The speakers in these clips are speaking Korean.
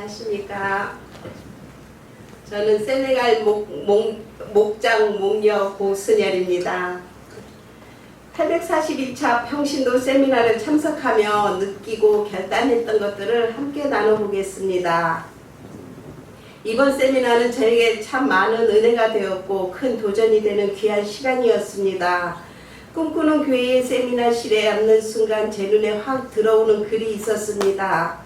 안녕하십니까. 저는 세네갈 목장 목녀 고순열입니다. 841차 평신도 세미나를 참석하며 느끼고 결단했던 것들을 함께 나눠보겠습니다. 이번 세미나는 저에게 참 많은 은혜가 되었고 큰 도전이 되는 귀한 시간이었습니다. 꿈꾸는 교회의 세미나실에 앉는 순간 제 눈에 확 들어오는 글이 있었습니다.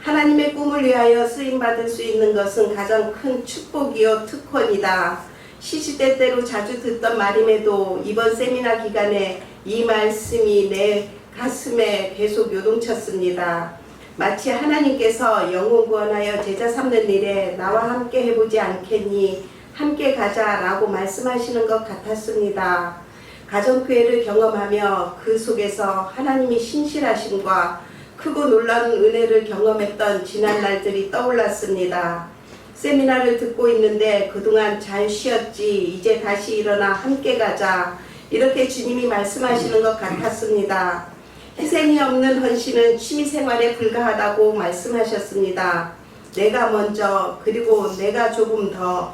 하나님의 꿈을 위하여 쓰임받을 수 있는 것은 가장 큰 축복이요 특권이다. 시시때때로 자주 듣던 말임에도 이번 세미나 기간에 이 말씀이 내 가슴에 계속 요동쳤습니다. 마치 하나님께서 영혼 구원하여 제자 삼는 일에 나와 함께 해보지 않겠니? 함께 가자 라고 말씀하시는 것 같았습니다. 가정교회를 경험하며 그 속에서 하나님이 신실하심과 크고 놀라운 은혜를 경험했던 지난 날들이 떠올랐습니다. 세미나를 듣고 있는데 그동안 잘 쉬었지, 이제 다시 일어나 함께 가자, 이렇게 주님이 말씀하시는 것 같았습니다. 희생이 없는 헌신은 취미생활에 불과하다고 말씀하셨습니다. 내가 먼저, 그리고 내가 조금 더,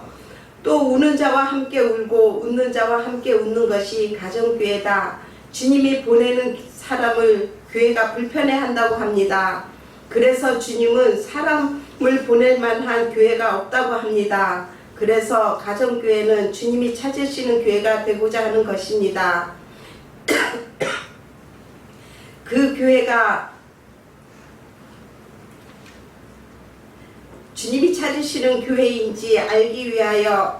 또 우는 자와 함께 울고 웃는 자와 함께 웃는 것이 가정교회다. 주님이 보내는 사람을 교회가 불편해한다고 합니다. 그래서 주님은 사람을 보낼 만한 교회가 없다고 합니다. 그래서 가정교회는 주님이 찾으시는 교회가 되고자 하는 것입니다. 그 교회가 주님이 찾으시는 교회인지 알기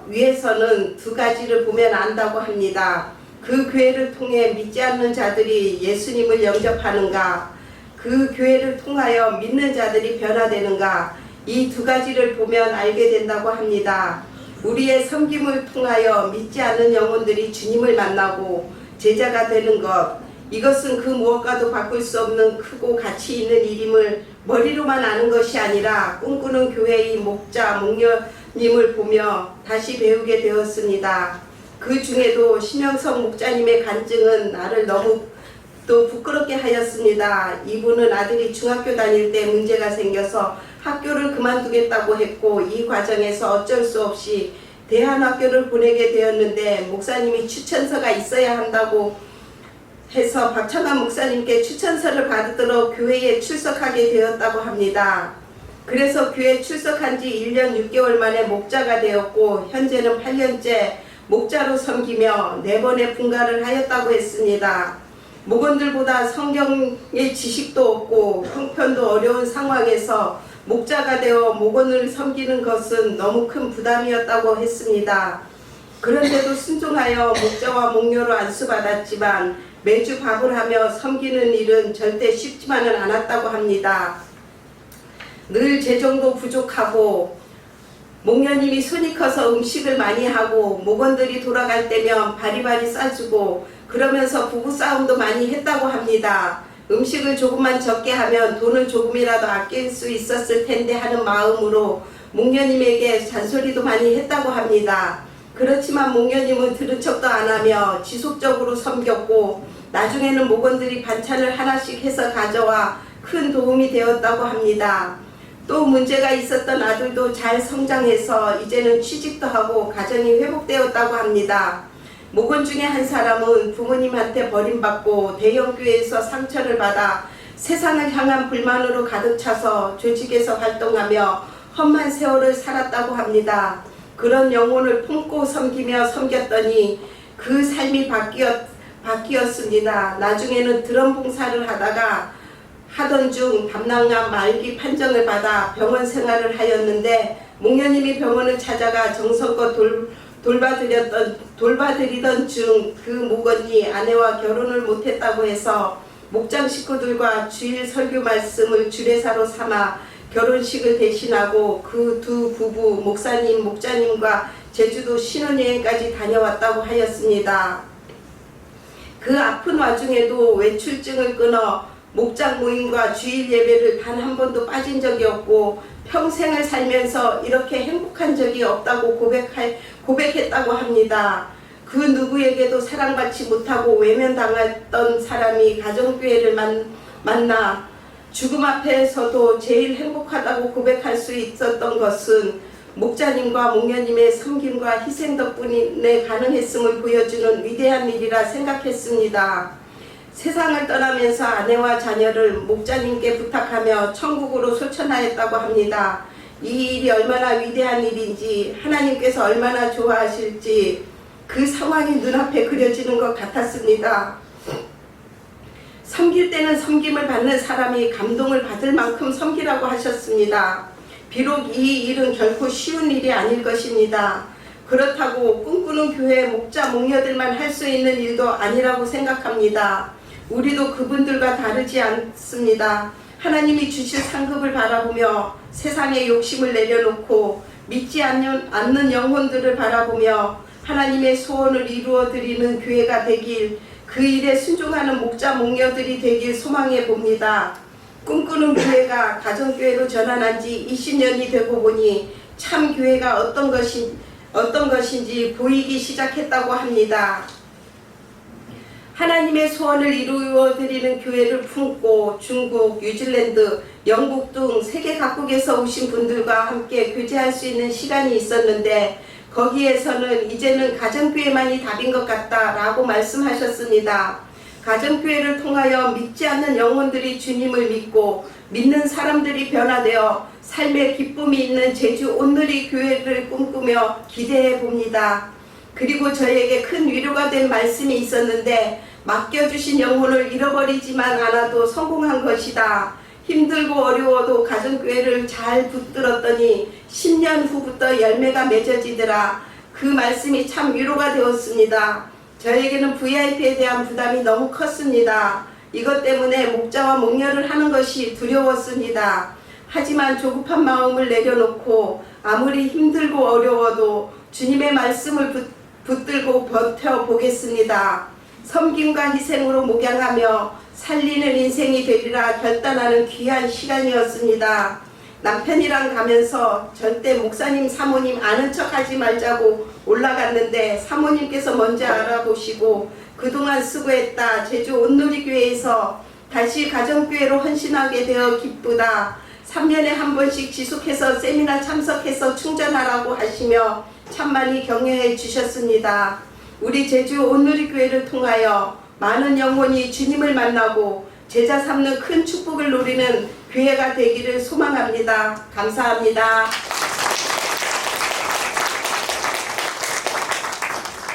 위해서는 두 가지를 보면 안다고 합니다. 그 교회를 통해 믿지 않는 자들이 예수님을 영접하는가, 그 교회를 통하여 믿는 자들이 변화되는가, 이 두 가지를 보면 알게 된다고 합니다. 우리의 섬김을 통하여 믿지 않는 영혼들이 주님을 만나고 제자가 되는 것, 이것은 그 무엇과도 바꿀 수 없는 크고 가치 있는 일임을 머리로만 아는 것이 아니라 꿈꾸는 교회의 목자, 목녀님을 보며 다시 배우게 되었습니다. 그 중에도 심영석 목자님의 간증은 나를 너무 또 부끄럽게 하였습니다. 이분은 아들이 중학교 다닐 때 문제가 생겨서 학교를 그만두겠다고 했고 이 과정에서 어쩔 수 없이 대한학교를 보내게 되었는데 목사님이 추천서가 있어야 한다고 해서 박창환 목사님께 추천서를 받으러 교회에 출석하게 되었다고 합니다. 그래서 교회에 출석한 지 1년 6개월 만에 목자가 되었고 현재는 8년째 목자로 섬기며 4번의 분가를 하였다고 했습니다. 목원들보다 성경의 지식도 없고 형편도 어려운 상황에서 목자가 되어 목원을 섬기는 것은 너무 큰 부담이었다고 했습니다. 그런데도 순종하여 목자와 목녀로 안수받았지만 매주 밥을 하며 섬기는 일은 절대 쉽지만은 않았다고 합니다. 늘 재정도 부족하고 목녀님이 손이 커서 음식을 많이 하고 목원들이 돌아갈 때면 바리바리 싸주고 그러면서 부부싸움도 많이 했다고 합니다. 음식을 조금만 적게 하면 돈을 조금이라도 아낄 수 있었을 텐데 하는 마음으로 목녀님에게 잔소리도 많이 했다고 합니다. 그렇지만 목녀님은 들은 척도 안 하며 지속적으로 섬겼고 나중에는 목원들이 반찬을 하나씩 해서 가져와 큰 도움이 되었다고 합니다. 또 문제가 있었던 아들도 잘 성장해서 이제는 취직도 하고 가정이 회복되었다고 합니다. 목원 중에 한 사람은 부모님한테 버림받고 대형교회에서 상처를 받아 세상을 향한 불만으로 가득 차서 조직에서 활동하며 험한 세월을 살았다고 합니다. 그런 영혼을 품고 섬기며 섬겼더니 그 삶이 바뀌었습니다. 나중에는 드럼 봉사를 하던 중 담낭암 말기 판정을 받아 병원 생활을 하였는데 목녀님이 병원을 찾아가 정성껏 돌봐드리던 중 그 목원이 아내와 결혼을 못했다고 해서 목장 식구들과 주일 설교 말씀을 주례사로 삼아 결혼식을 대신하고 그 두 부부 목사님, 목자님과 제주도 신혼여행까지 다녀왔다고 하였습니다. 그 아픈 와중에도 외출증을 끊어 목장 모임과 주일 예배를 단 한 번도 빠진 적이 없고 평생을 살면서 이렇게 행복한 적이 없다고 고백했다고 합니다. 그 누구에게도 사랑받지 못하고 외면당했던 사람이 가정교회를 만나 죽음 앞에서도 제일 행복하다고 고백할 수 있었던 것은 목자님과 목녀님의 섬김과 희생 덕분에 가능했음을 보여주는 위대한 일이라 생각했습니다. 세상을 떠나면서 아내와 자녀를 목자님께 부탁하며 천국으로 소천하였다고 합니다. 이 일이 얼마나 위대한 일인지, 하나님께서 얼마나 좋아하실지 그 상황이 눈앞에 그려지는 것 같았습니다. 섬길 때는 섬김을 받는 사람이 감동을 받을 만큼 섬기라고 하셨습니다. 비록 이 일은 결코 쉬운 일이 아닐 것입니다. 그렇다고 꿈꾸는 교회 목자 목녀들만 할 수 있는 일도 아니라고 생각합니다. 우리도 그분들과 다르지 않습니다. 하나님이 주실 상급을 바라보며 세상의 욕심을 내려놓고 믿지 않는 영혼들을 바라보며 하나님의 소원을 이루어 드리는 교회가 되길, 그 일에 순종하는 목자 목녀들이 되길 소망해 봅니다. 꿈꾸는 교회가 가정교회로 전환한 지 20년이 되고 보니 참 교회가 어떤 것인지 보이기 시작했다고 합니다. 하나님의 소원을 이루어 드리는 교회를 품고 중국, 뉴질랜드, 영국 등 세계 각국에서 오신 분들과 함께 교제할 수 있는 시간이 있었는데, 거기에서는 이제는 가정교회만이 답인 것 같다라고 말씀하셨습니다. 가정교회를 통하여 믿지 않는 영혼들이 주님을 믿고 믿는 사람들이 변화되어 삶의 기쁨이 있는 제주 온누리 교회를 꿈꾸며 기대해 봅니다. 그리고 저에게 큰 위로가 된 말씀이 있었는데, 맡겨주신 영혼을 잃어버리지만 않아도 성공한 것이다. 힘들고 어려워도 가정교회를 잘 붙들었더니 10년 후부터 열매가 맺어지더라. 그 말씀이 참 위로가 되었습니다. 저에게는 VIP에 대한 부담이 너무 컸습니다. 이것 때문에 목자와 목녀를 하는 것이 두려웠습니다. 하지만 조급한 마음을 내려놓고 아무리 힘들고 어려워도 주님의 말씀을 붙들고 버텨보겠습니다. 섬김과 희생으로 목양하며 살리는 인생이 되리라 결단하는 귀한 시간이었습니다. 남편이랑 가면서 절대 목사님 사모님 아는 척하지 말자고 올라갔는데 사모님께서 먼저 알아보시고 그동안 수고했다. 제주 온누리교회에서 다시 가정교회로 헌신하게 되어 기쁘다. 3년에 한 번씩 지속해서 세미나 참석해서 충전하라고 하시며 참 많이 격려해 주셨습니다. 우리 제주 온누리교회를 통하여 많은 영혼이 주님을 만나고 제자 삼는 큰 축복을 누리는 교회가 되기를 소망합니다. 감사합니다.